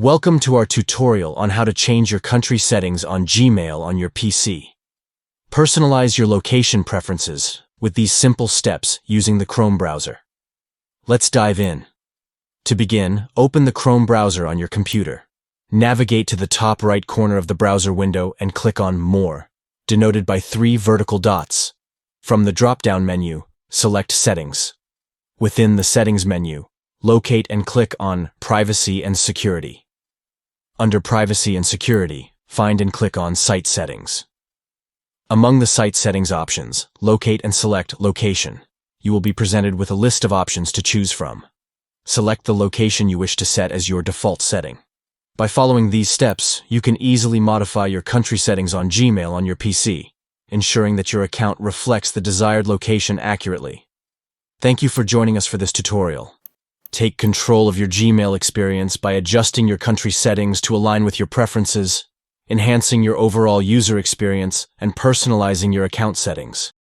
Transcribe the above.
Welcome to our tutorial on how to change your country settings on Gmail on your PC. Personalize your location preferences with these simple steps using the Chrome browser. Let's dive in. To begin, open the Chrome browser on your computer. Navigate to the top right corner of the browser window and click on More, denoted by 3 vertical dots. From the drop-down menu, select Settings. Within the Settings menu, locate and click on Privacy and Security. Under Privacy and Security, find and click on Site Settings. Among the Site Settings options, locate and select Location. You will be presented with a list of options to choose from. Select the location you wish to set as your default setting. By following these steps, you can easily modify your country settings on Gmail on your PC, ensuring that your account reflects the desired location accurately. Thank you for joining us for this tutorial. Take control of your Gmail experience by adjusting your country settings to align with your preferences, enhancing your overall user experience, and personalizing your account settings.